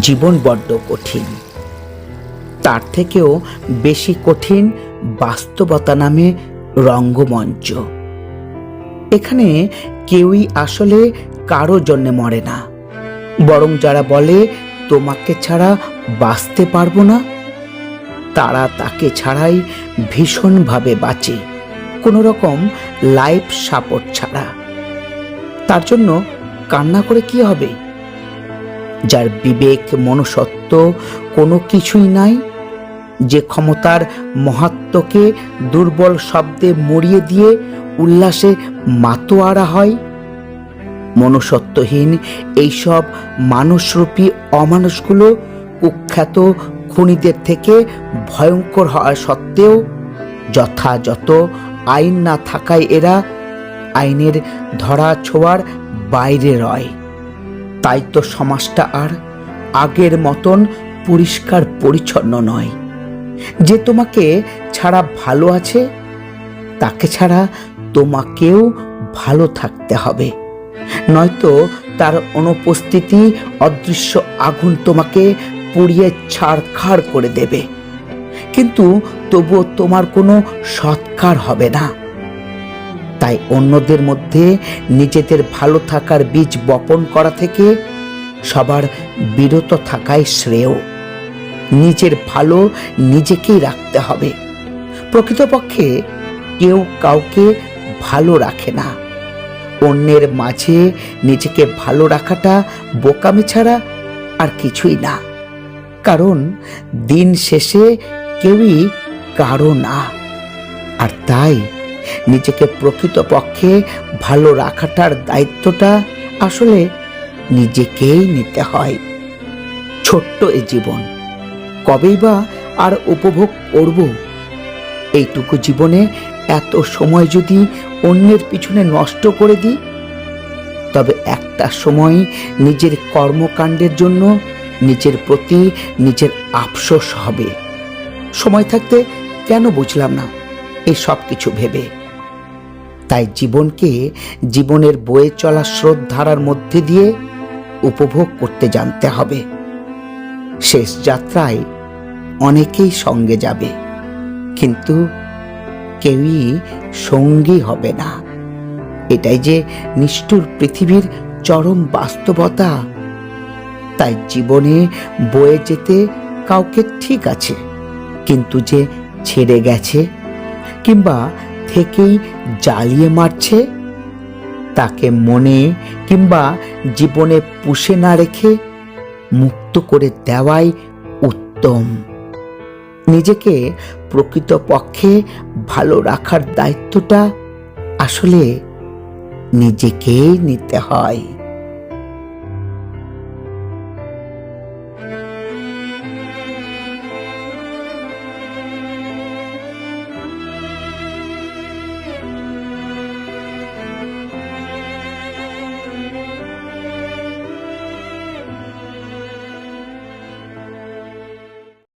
জীবন বড্ড কঠিন, তার থেকেও বেশি কঠিন বাস্তবতা নামে রঙ্গমঞ্চ। এখানে কেউই আসলে কারো জন্যে মরে না, বরং যারা বলে তোমাকে ছাড়া বাঁচতে পারবো না, তারা তাকে ছাড়াই ভীষণভাবে বাঁচে, কোনো রকম লাইফ সাপোর্ট ছাড়া। তার জন্য কান্না করে কি হবে? যার বিবেক মনুষ্যত্ব কোনো কিছুই নাই, যে ক্ষমতার মহাত্মকে দুর্বল শব্দে মরিয়ে দিয়ে উল্লাসে মাতোয়ারা হয়। মনুষ্যত্বহীন এইসব মানুষরূপী অমানুষগুলো কুখ্যাত খুনিদের থেকে ভয়ঙ্কর হওয়া সত্ত্বেও যথাযথ আইন না থাকায় এরা আইনের ধরা ছোঁয়ার বাইরে রয়। তাই তো সমাজটা আর আগের মতন পরিষ্কার পরিচ্ছন্ন নয়। যে তোমাকে ছাড়া ভালো আছে, তাকে ছাড়া তোমাকেও ভালো থাকতে হবে, নয়তো তার অনুপস্থিতি অদৃশ্য আগুন তোমাকে পুড়িয়ে ছারখার করে দেবে। কিন্তু তবুও তোমার কোনো সৎকার হবে না। তাই অন্যদের মধ্যে নিজেদের ভালো থাকার বীজ বপন করা থেকে সবার বিরত থাকাই শ্রেয়। নিজের ভালো নিজেকেই রাখতে হবে। প্রকৃতপক্ষে কেউ কাউকে ভালো রাখে না। অন্যের মাঝে নিজেকে ভালো রাখাটা বোকামি ছাড়া আর কিছুই না। কারণ দিন শেষে কেউই কারো না। আর তাই নিজেকে প্রকৃতপক্ষে ভালো রাখাটার দায়িত্বটা আসলে নিজেকেই নিতে হয়। ছোট্ট এ জীবন কবেই বা আর উপভোগ করব? এইটুকু জীবনে এত সময় যদি অন্যের পিছনে নষ্ট করে দিই, তবে একটা সময় নিজের কর্মকাণ্ডের জন্য নিজের প্রতি নিজের আফসোস হবে। সময় থাকতে কেন বুঝলাম না এই সব কিছু ভেবে? তাই জীবনকে জীবনের বয়ে চলা স্রোত ধারার মধ্যে দিয়ে উপভোগ করতে জানতে হবে। শেষ যাত্রায় অনেকেই সঙ্গে যাবে, কিন্তু কেউই সঙ্গী হবে না। এটাই যে নিষ্ঠুর পৃথিবীর চরম বাস্তবতা। তাই জীবনে বয়ে যেতে কাউকে ঠিক আছে, কিন্তু যে ছেড়ে গেছে কিংবা থেকেই জ্বালিয়ে মারছে, তাকে মনে কিংবা জীবনে পুষে না রেখে মুক্ত করে দেওয়াই উত্তম। নিজেকে প্রকৃতপক্ষে ভালো রাখার দায়িত্বটা আসলে নিজেকেই নিতে হয়।